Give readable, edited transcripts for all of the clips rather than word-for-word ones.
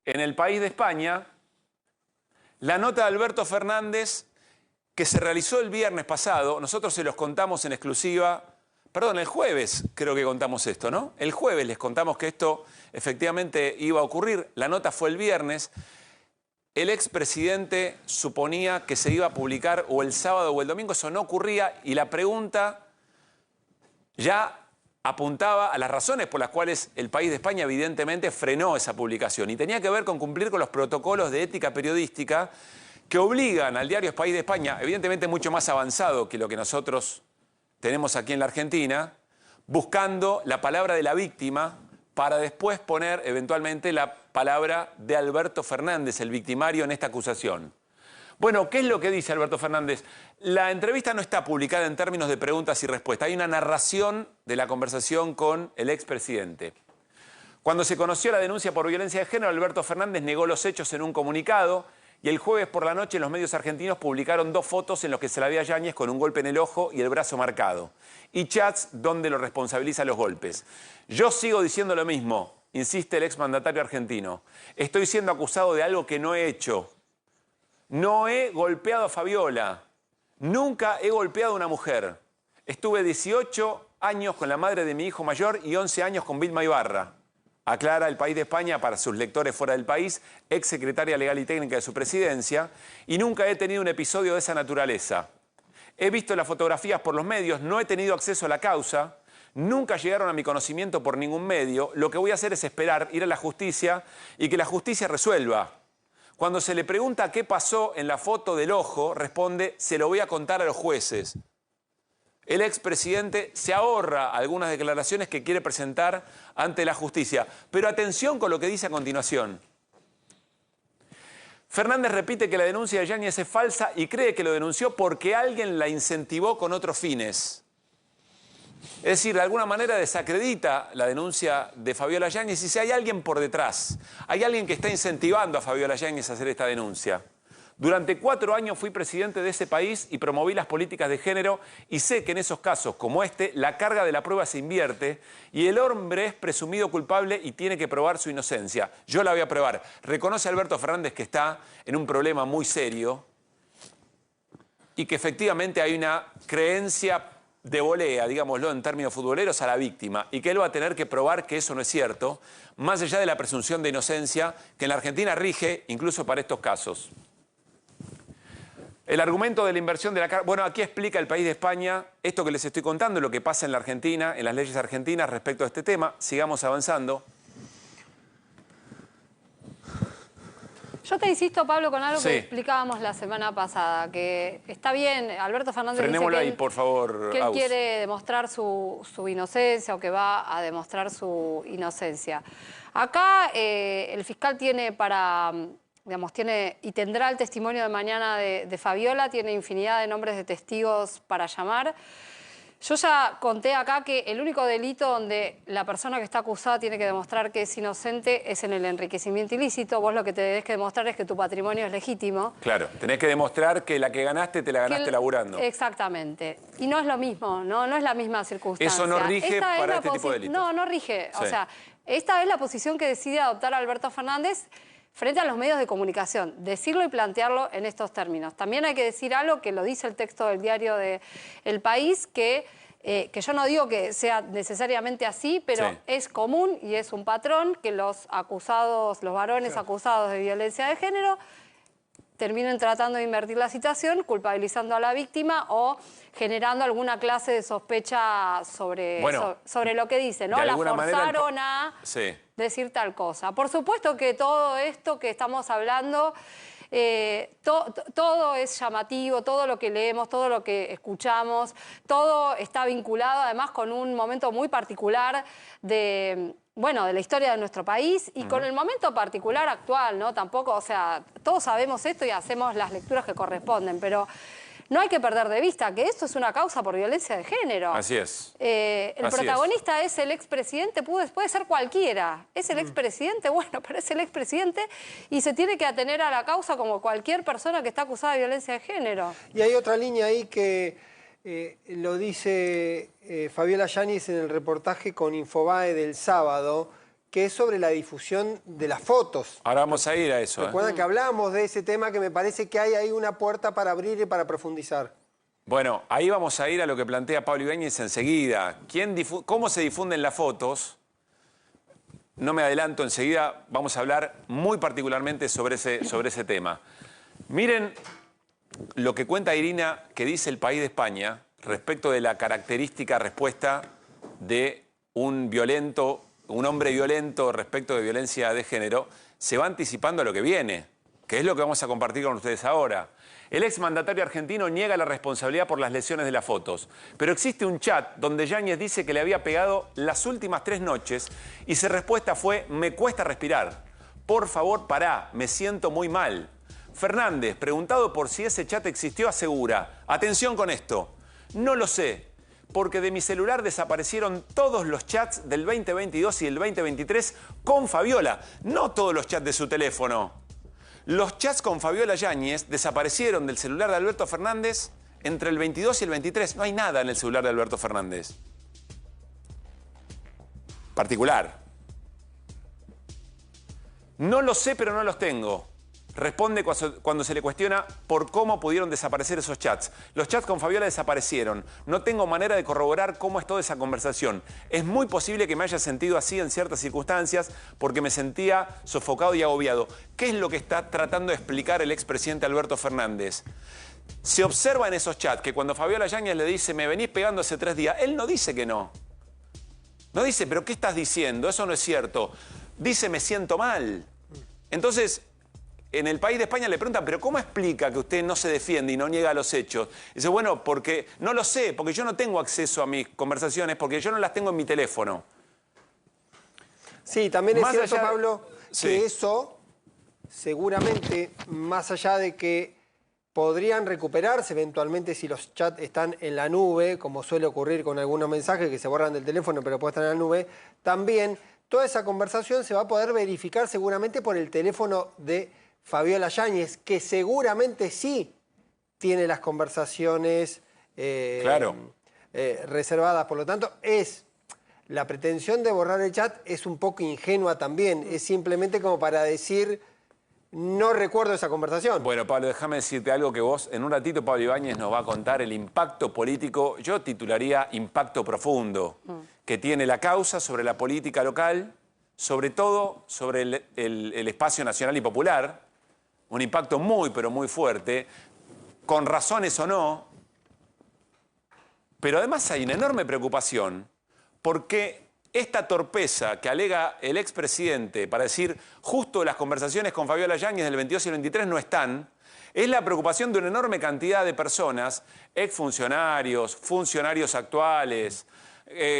en El País de España la nota de Alberto Fernández que se realizó el viernes pasado. Nosotros se los contamos en exclusiva, perdón, el jueves creo que contamos esto, ¿no? El jueves les contamos que esto efectivamente iba a ocurrir. La nota fue el viernes. El expresidente suponía que se iba a publicar o el sábado o el domingo. Eso no ocurría y la pregunta ya apuntaba a las razones por las cuales El País de España evidentemente frenó esa publicación y tenía que ver con cumplir con los protocolos de ética periodística que obligan al diario El País de España, evidentemente mucho más avanzado que lo que nosotros tenemos aquí en la Argentina, buscando la palabra de la víctima para después poner eventualmente la palabra de Alberto Fernández, el victimario en esta acusación. Bueno, ¿qué es lo que dice Alberto Fernández? La entrevista no está publicada en términos de preguntas y respuestas. Hay una narración de la conversación con el expresidente. Cuando se conoció la denuncia por violencia de género, Alberto Fernández negó los hechos en un comunicado y el jueves por la noche los medios argentinos publicaron 2 fotos en las que se la ve a Yáñez con un golpe en el ojo y el brazo marcado, y chats donde lo responsabiliza los golpes. Yo sigo diciendo lo mismo, insiste el exmandatario argentino. Estoy siendo acusado de algo que no he hecho. No he golpeado a Fabiola. Nunca he golpeado a una mujer. Estuve 18 años con la madre de mi hijo mayor y 11 años con Vilma Ibarra. Aclara El País de España para sus lectores fuera del país, ex secretaria legal y técnica de su presidencia, y nunca he tenido un episodio de esa naturaleza. He visto las fotografías por los medios, no he tenido acceso a la causa, nunca llegaron a mi conocimiento por ningún medio. Lo que voy a hacer es esperar, ir a la justicia y que la justicia resuelva. Cuando se le pregunta qué pasó en la foto del ojo, responde, se lo voy a contar a los jueces. El expresidente se ahorra algunas declaraciones que quiere presentar ante la justicia. Pero atención con lo que dice a continuación. Fernández repite que la denuncia de Yáñez es falsa y cree que lo denunció porque alguien la incentivó con otros fines. Es decir, de alguna manera desacredita la denuncia de Fabiola Yáñez y si hay alguien por detrás, hay alguien que está incentivando a Fabiola Yáñez a hacer esta denuncia. Durante 4 años fui presidente de ese país y promoví las políticas de género y sé que en esos casos como este la carga de la prueba se invierte y el hombre es presumido culpable y tiene que probar su inocencia. Yo la voy a probar. Reconoce Alberto Fernández que está en un problema muy serio y que efectivamente hay una creencia de volea, digámoslo en términos futboleros, a la víctima y que él va a tener que probar que eso no es cierto, más allá de la presunción de inocencia que en la Argentina rige incluso para estos casos. El argumento de la inversión de la carga... Bueno, aquí explica El País de España esto que les estoy contando, lo que pasa en la Argentina, en las leyes argentinas respecto a este tema. Sigamos avanzando. Yo te insisto, Pablo, con algo que explicábamos la semana pasada, que está bien, Alberto Fernández Frenémoslo dice que ahí, por favor, que él quiere demostrar su inocencia o que va a demostrar su inocencia. Acá el fiscal tiene digamos, y tendrá el testimonio de mañana de Fabiola, tiene infinidad de nombres de testigos para llamar. Yo ya conté acá que el único delito donde la persona que está acusada tiene que demostrar que es inocente es en el enriquecimiento ilícito. Vos lo que tenés que demostrar es que tu patrimonio es legítimo. Claro, tenés que demostrar que la que ganaste te la ganaste laburando. Exactamente. Y no es lo mismo, no es la misma circunstancia. Eso no rige para este tipo de delitos. No rige. Sí. O sea, esta es la posición que decide adoptar Alberto Fernández frente a los medios de comunicación, decirlo y plantearlo en estos términos. También hay que decir algo que lo dice el texto del diario de El País, que yo no digo que sea necesariamente así, pero es común y es un patrón que los acusados, los varones acusados de violencia de género, terminen tratando de invertir la situación, culpabilizando a la víctima o generando alguna clase de sospecha sobre lo que dice, ¿no? La forzaron a decir tal cosa. Por supuesto que todo esto que estamos hablando, todo es llamativo, todo lo que leemos, todo lo que escuchamos, todo está vinculado además con un momento muy particular de la historia de nuestro país y con el momento particular actual, ¿no? Tampoco, o sea, todos sabemos esto y hacemos las lecturas que corresponden, pero no hay que perder de vista que esto es una causa por violencia de género. Así es. El protagonista es el expresidente, puede ser cualquiera. Es el expresidente, bueno, pero es el expresidente y se tiene que atener a la causa como cualquier persona que está acusada de violencia de género. Y hay otra línea ahí que lo dice Fabiola Yáñez en el reportaje con Infobae del sábado, que es sobre la difusión de las fotos. Ahora vamos a ir a eso. Recuerda que hablamos de ese tema, que me parece que hay ahí una puerta para abrir y para profundizar. Bueno, ahí vamos a ir a lo que plantea Pablo Ibáñez enseguida. ¿Cómo se difunden las fotos? No me adelanto, enseguida vamos a hablar muy particularmente sobre ese tema. Miren lo que cuenta Irina, que dice El País de España, respecto de la característica respuesta de un hombre violento respecto de violencia de género. Se va anticipando a lo que viene, que es lo que vamos a compartir con ustedes ahora. El exmandatario argentino niega la responsabilidad por las lesiones de las fotos, pero existe un chat donde Yáñez dice que le había pegado las últimas 3 noches y su respuesta fue: me cuesta respirar. Por favor, pará, me siento muy mal. Fernández, preguntado por si ese chat existió, asegura: atención con esto, no lo sé, porque de mi celular desaparecieron todos los chats del 2022 y el 2023 con Fabiola, no todos los chats de su teléfono. Los chats con Fabiola Yáñez desaparecieron del celular de Alberto Fernández entre el 22 y el 23. No hay nada en el celular de Alberto Fernández. Particular. No lo sé, pero no los tengo. Responde cuando se le cuestiona por cómo pudieron desaparecer esos chats. Los chats con Fabiola desaparecieron. No tengo manera de corroborar cómo es toda esa conversación. Es muy posible que me haya sentido así en ciertas circunstancias porque me sentía sofocado y agobiado. ¿Qué es lo que está tratando de explicar el expresidente Alberto Fernández? Se observa en esos chats que cuando Fabiola Yáñez le dice: me venís pegando hace 3 días, él no dice que no. No dice: ¿pero qué estás diciendo? Eso no es cierto. Dice: me siento mal. Entonces, en El País de España le preguntan: ¿pero cómo explica que usted no se defiende y no niega los hechos? Dice: bueno, porque no lo sé, porque yo no tengo acceso a mis conversaciones, porque yo no las tengo en mi teléfono. Sí, también es cierto, allá de... Pablo, sí, que eso seguramente, más allá de que podrían recuperarse eventualmente si los chats están en la nube, como suele ocurrir con algunos mensajes que se borran del teléfono pero pueden estar en la nube, también toda esa conversación se va a poder verificar seguramente por el teléfono de Fabiola Yáñez, que seguramente sí tiene las conversaciones reservadas. Por lo tanto, la pretensión de borrar el chat es un poco ingenua también. Es simplemente como para decir: no recuerdo esa conversación. Bueno, Pablo, déjame decirte algo que vos, en un ratito Pablo Ibáñez nos va a contar el impacto político, yo titularía impacto profundo, que tiene la causa sobre la política local, sobre todo sobre el espacio nacional y popular. Un impacto muy, pero muy fuerte, con razones o no. Pero además hay una enorme preocupación porque esta torpeza que alega el expresidente para decir justo las conversaciones con Fabiola Yáñez del 22 y el 23 no están, es la preocupación de una enorme cantidad de personas, exfuncionarios, funcionarios actuales,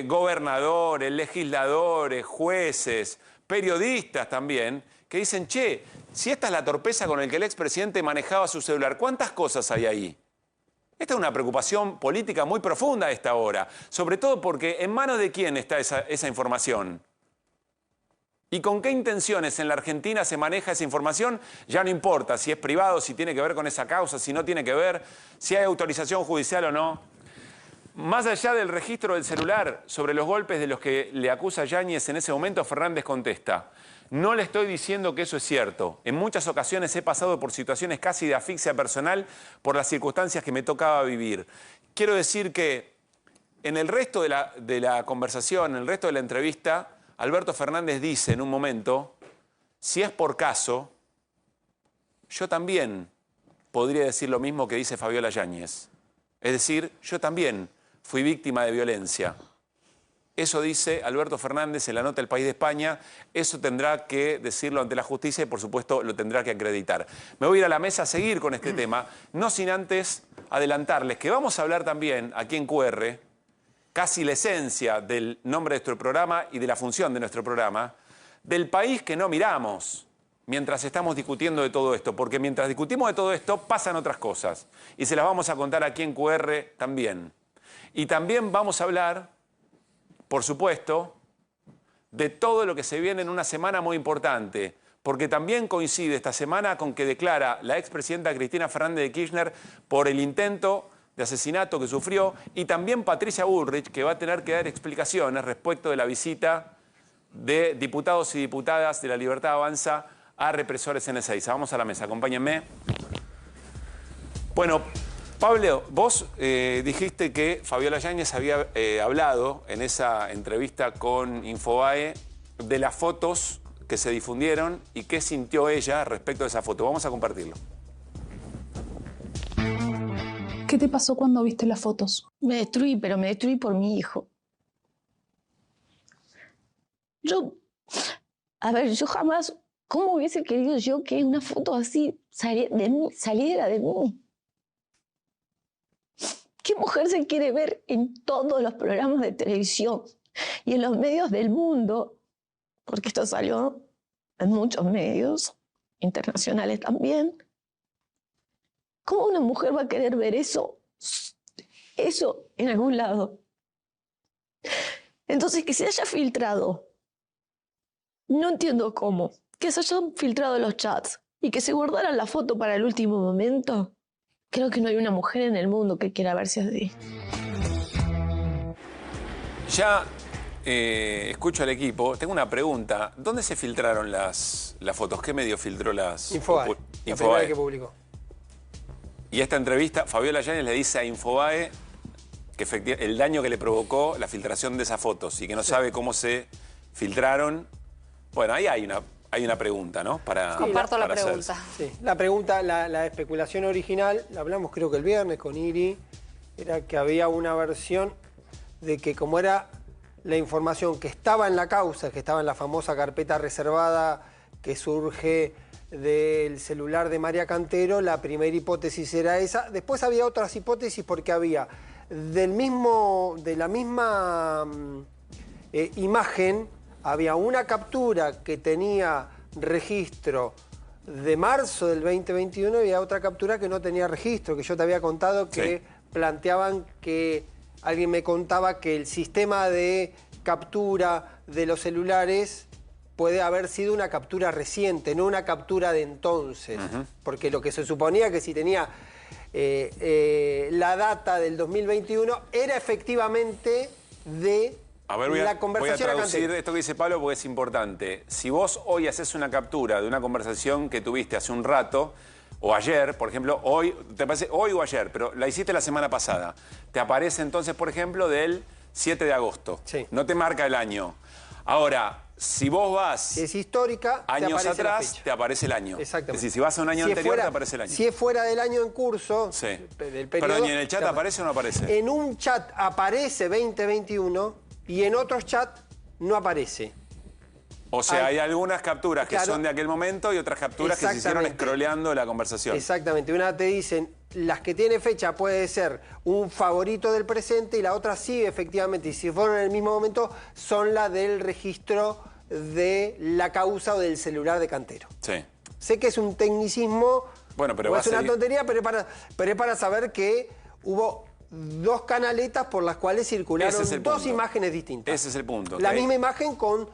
gobernadores, legisladores, jueces, periodistas también, que dicen: che, si esta es la torpeza con la que el expresidente manejaba su celular, ¿cuántas cosas hay ahí? Esta es una preocupación política muy profunda a esta hora, sobre todo porque ¿en manos de quién está esa información? ¿Y con qué intenciones en la Argentina se maneja esa información? Ya no importa si es privado, si tiene que ver con esa causa, si no tiene que ver, si hay autorización judicial o no. Más allá del registro del celular sobre los golpes de los que le acusa Yáñez en ese momento, Fernández contesta: no le estoy diciendo que eso es cierto. En muchas ocasiones he pasado por situaciones casi de asfixia personal por las circunstancias que me tocaba vivir. Quiero decir que en el resto de la conversación, en el resto de la entrevista, Alberto Fernández dice en un momento: si es por caso, yo también podría decir lo mismo que dice Fabiola Yáñez. Es decir, yo también fui víctima de violencia. Eso dice Alberto Fernández en la nota del País de España. Eso tendrá que decirlo ante la justicia y, por supuesto, lo tendrá que acreditar. Me voy a ir a la mesa a seguir con este tema, no sin antes adelantarles que vamos a hablar también aquí en QR, casi la esencia del nombre de nuestro programa y de la función de nuestro programa, del país que no miramos mientras estamos discutiendo de todo esto, porque mientras discutimos de todo esto pasan otras cosas y se las vamos a contar aquí en QR también. Y también vamos a hablar, por supuesto, de todo lo que se viene en una semana muy importante, porque también coincide esta semana con que declara la expresidenta Cristina Fernández de Kirchner por el intento de asesinato que sufrió, y también Patricia Bullrich, que va a tener que dar explicaciones respecto de la visita de diputados y diputadas de La Libertad Avanza a represores en Ezeiza. Vamos a la mesa, acompáñenme. Bueno, Pablo, vos dijiste que Fabiola Yáñez había hablado en esa entrevista con Infobae de las fotos que se difundieron y qué sintió ella respecto de esa foto. Vamos a compartirlo. ¿Qué te pasó cuando viste las fotos? Me destruí, pero me destruí por mi hijo. Yo jamás, ¿cómo hubiese querido yo que una foto así saliera de mí? ¿Qué mujer se quiere ver en todos los programas de televisión y en los medios del mundo? Porque esto salió en muchos medios, internacionales también. ¿Cómo una mujer va a querer ver eso en algún lado? Entonces, que se haya filtrado, no entiendo cómo, que se hayan filtrado los chats y que se guardaran la foto para el último momento. Creo que no hay una mujer en el mundo que quiera verse así. Ya escucho al equipo. Tengo una pregunta. ¿Dónde se filtraron las fotos? ¿Qué medio filtró las? Infobae. La primera que publicó. Y esta entrevista, Fabiola Yáñez le dice a Infobae que el daño que le provocó la filtración de esas fotos y que no sabe cómo se filtraron. Bueno, ahí hay una pregunta, ¿no? Comparto la pregunta. Sí, la pregunta, la especulación original, la hablamos creo que el viernes con Iri, era que había una versión de que como era la información que estaba en la causa, que estaba en la famosa carpeta reservada que surge del celular de María Cantero, la primera hipótesis era esa. Después había otras hipótesis porque había de la misma imagen, había una captura que tenía registro de marzo del 2021 y había otra captura que no tenía registro, que yo te había contado que planteaban que alguien me contaba que el sistema de captura de los celulares puede haber sido una captura reciente, no una captura de entonces. Porque lo que se suponía que si tenía la data del 2021 era efectivamente de la conversación. Voy a traducir esto que dice Pablo porque es importante. Si vos hoy haces una captura de una conversación que tuviste hace un rato, o ayer, por ejemplo, hoy, te parece hoy o ayer, pero la hiciste la semana pasada, te aparece entonces, por ejemplo, del 7 de agosto. Sí. No te marca el año. Ahora, si vos vas si es histórica, años atrás, te aparece el año. Exactamente. Es decir, si vas a un año anterior, te aparece el año. Si es fuera del año en curso, del periodo... Pero ¿y en el chat aparece o no aparece? En un chat aparece 2021 y en otros chats no aparece. O sea, hay algunas capturas que son de aquel momento y otras capturas que se hicieron scrolleando la conversación. Exactamente. Una te dicen, las que tiene fecha puede ser un favorito del presente y la otra sí, efectivamente. Y si fueron en el mismo momento, son la del registro de la causa o del celular de Cantero. Sí. Sé que es un tecnicismo, bueno, pero es una tontería, pero es para saber que hubo dos canaletas por las cuales circularon dos imágenes distintas. Ese es el punto. La misma imagen con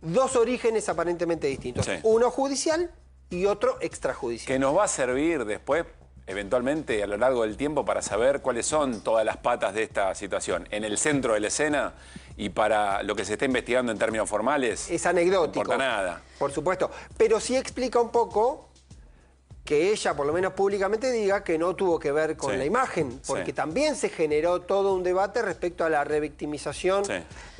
dos orígenes aparentemente distintos. Sí. Uno judicial y otro extrajudicial. Que nos va a servir después, eventualmente, a lo largo del tiempo, para saber cuáles son todas las patas de esta situación. En el centro de la escena y para lo que se está investigando en términos formales, es anecdótico. No importa nada. Por supuesto. Pero sí explica un poco que ella, por lo menos públicamente, diga que no tuvo que ver con la imagen, porque también se generó todo un debate respecto a la revictimización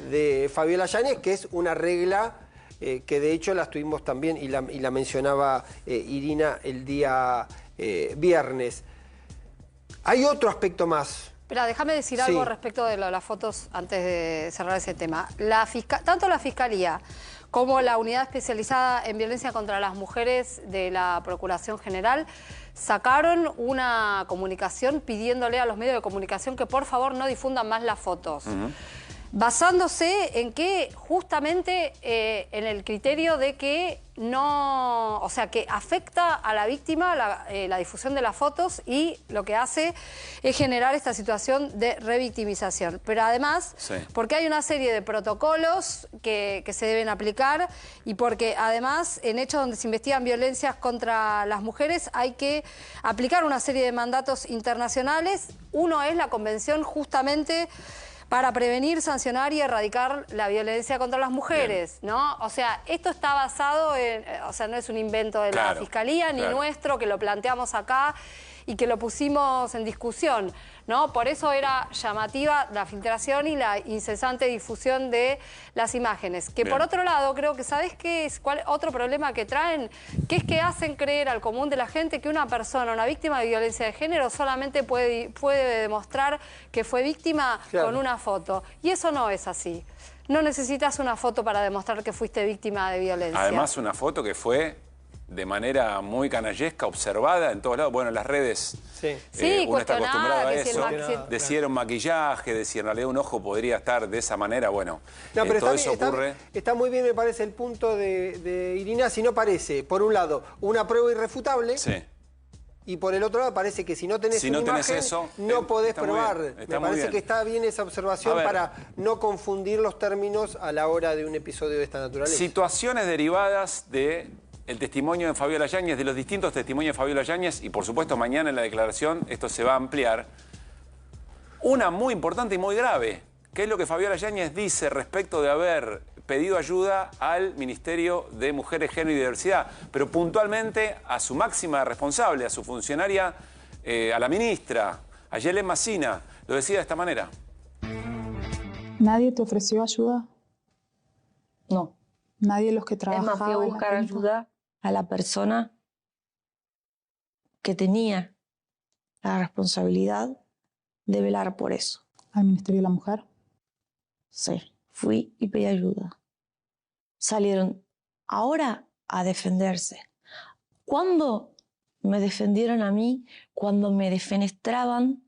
de Fabiola Yáñez, que es una regla que de hecho la tuvimos también y la mencionaba Irina el día viernes. Hay otro aspecto más. Pero déjame decir algo respecto de las fotos antes de cerrar ese tema. Tanto la Fiscalía como la Unidad Especializada en Violencia contra las Mujeres de la Procuración General sacaron una comunicación pidiéndole a los medios de comunicación que por favor no difundan más las fotos. Basándose en que justamente en el criterio de que no, o sea, que afecta a la víctima la difusión de las fotos y lo que hace es generar esta situación de revictimización. Pero además, porque hay una serie de protocolos que se deben aplicar y porque además en hechos donde se investigan violencias contra las mujeres hay que aplicar una serie de mandatos internacionales. Uno es la Convención justamente para prevenir, sancionar y erradicar la violencia contra las mujeres, ¿no? O sea, esto está basado en, o sea, no es un invento de la Fiscalía ni nuestro, que lo planteamos acá y que lo pusimos en discusión, ¿no? Por eso era llamativa la filtración y la incesante difusión de las imágenes. Que por otro lado, creo que, ¿sabés qué es? ¿Cuál otro problema que traen? Que es que hacen creer al común de la gente que una persona, una víctima de violencia de género, solamente puede demostrar que fue víctima con una foto. Y eso no es así. No necesitas una foto para demostrar que fuiste víctima de violencia. Además, una foto que fue de manera muy canallesca, observada en todos lados. Bueno, en las redes uno está acostumbrado a eso. De si era un maquillaje, de si en realidad un ojo podría estar de esa manera. Bueno, no, pero todo eso ocurre. Está muy bien, me parece, el punto de Irina, si no parece, por un lado, una prueba irrefutable. Sí. Y por el otro lado parece que si no tenés una imagen, eso, no podés probar. Me parece que está bien esa observación para no confundir los términos a la hora de un episodio de esta naturaleza. Situaciones derivadas de el testimonio de Fabiola Yáñez, de los distintos testimonios de Fabiola Yáñez, y por supuesto mañana en la declaración esto se va a ampliar. Una muy importante y muy grave, que es lo que Fabiola Yáñez dice respecto de haber pedido ayuda al Ministerio de Mujeres, Género y Diversidad, pero puntualmente a su máxima responsable, a su funcionaria, a la ministra, a Ayelen Massina. Lo decía de esta manera. ¿Nadie te ofreció ayuda? No. ¿Nadie de los que trabajaban? Es más, fui a buscar ayuda a la persona que tenía la responsabilidad de velar por eso. ¿Al Ministerio de la Mujer? Sí, fui y pedí ayuda. Salieron ahora a defenderse. ¿Cuándo me defendieron a mí? Cuando me defenestraban,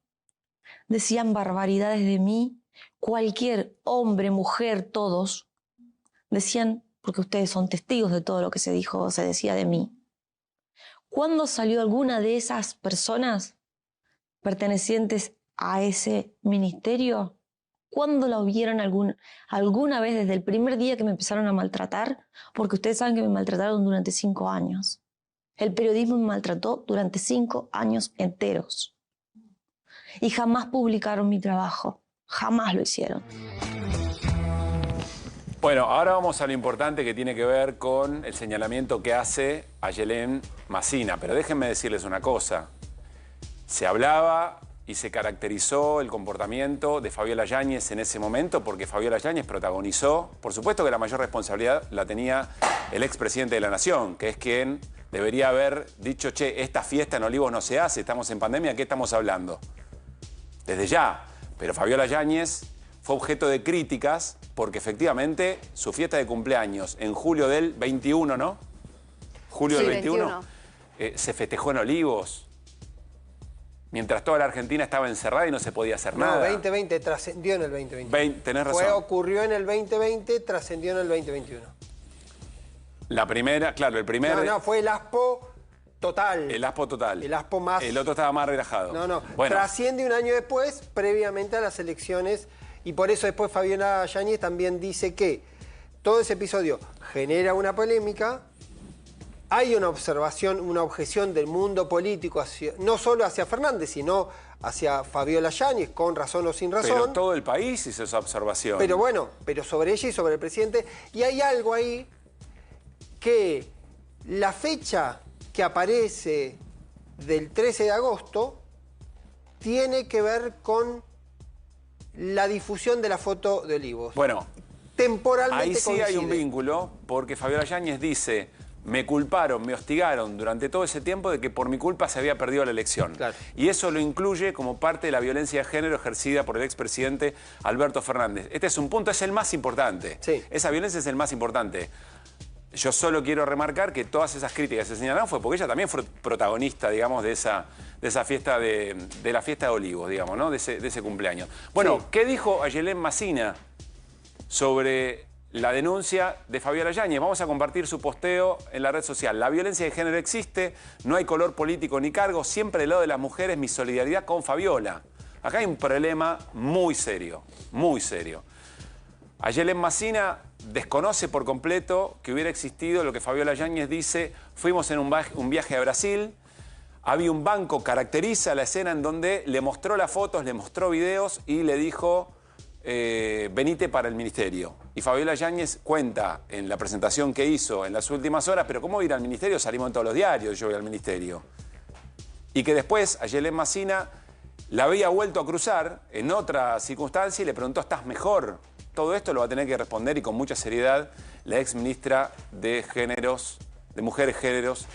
decían barbaridades de mí. Cualquier hombre, mujer, todos decían, porque ustedes son testigos de todo lo que se dijo, se decía de mí. ¿Cuándo salió alguna de esas personas pertenecientes a ese ministerio? ¿Cuándo la vieron alguna vez desde el primer día que me empezaron a maltratar? Porque ustedes saben que me maltrataron durante 5 años. El periodismo me maltrató durante 5 años enteros. Y jamás publicaron mi trabajo. Jamás lo hicieron. Bueno, ahora vamos a lo importante que tiene que ver con el señalamiento que hace Ayelen Massina. Pero déjenme decirles una cosa. Se hablaba y se caracterizó el comportamiento de Fabiola Yáñez en ese momento porque Fabiola Yáñez protagonizó, por supuesto que la mayor responsabilidad la tenía el expresidente de la Nación, que es quien debería haber dicho, che, esta fiesta en Olivos no se hace, estamos en pandemia, ¿qué estamos hablando? Desde ya. Pero Fabiola Yáñez fue objeto de críticas porque efectivamente su fiesta de cumpleaños en julio del 21, ¿no? Julio del 21. Se festejó en Olivos. Mientras toda la Argentina estaba encerrada y no se podía hacer nada. No, 2020 trascendió en el 2021. Tenés razón. Ocurrió en el 2020, trascendió en el 2021. La primera, claro, el primer... No, fue el ASPO total. El ASPO total. El ASPO más... El otro estaba más relajado. No. Bueno. Trasciende un año después, previamente a las elecciones, y por eso después Fabiola Yáñez también dice que todo ese episodio genera una polémica. Hay una observación, una objeción del mundo político, no solo hacia Fernández, sino hacia Fabiola Yáñez, con razón o sin razón. Pero todo el país hizo esa observación. Pero bueno, sobre ella y sobre el presidente. Y hay algo ahí que la fecha que aparece del 13 de agosto tiene que ver con la difusión de la foto de Olivos. Bueno, temporalmente ahí sí coincide. hay un vínculo, porque Fabiola Yáñez dice... Me culparon, me hostigaron durante todo ese tiempo de que por mi culpa se había perdido la elección. Claro. Y eso lo incluye como parte de la violencia de género ejercida por el expresidente Alberto Fernández. Este es un punto, es el más importante. Sí. Esa violencia es el más importante. Yo solo quiero remarcar que todas esas críticas que se señalaron fue porque ella también fue protagonista, digamos, de esa fiesta de la fiesta de Olivos, digamos, ¿no? De ese cumpleaños. Bueno, sí. ¿Qué dijo Ayelen Massina sobre la denuncia de Fabiola Yáñez? Vamos a compartir su posteo en la red social. La violencia de género existe, no hay color político ni cargo, siempre del lado de las mujeres, mi solidaridad con Fabiola. Acá hay un problema muy serio, muy serio. Ayelen Massina desconoce por completo que hubiera existido lo que Fabiola Yáñez dice, fuimos en un viaje a Brasil, había un banco, caracteriza la escena en donde le mostró las fotos, le mostró videos y le dijo... venite para el ministerio. Y Fabiola Yáñez cuenta en la presentación que hizo en las últimas horas, pero ¿cómo ir al ministerio? Salimos en todos los diarios, yo voy al ministerio. Y que después a Yelén Massina la había vuelto a cruzar en otra circunstancia y le preguntó, ¿estás mejor? Todo esto lo va a tener que responder y con mucha seriedad la ex ministra de Géneros, de Mujeres, Géneros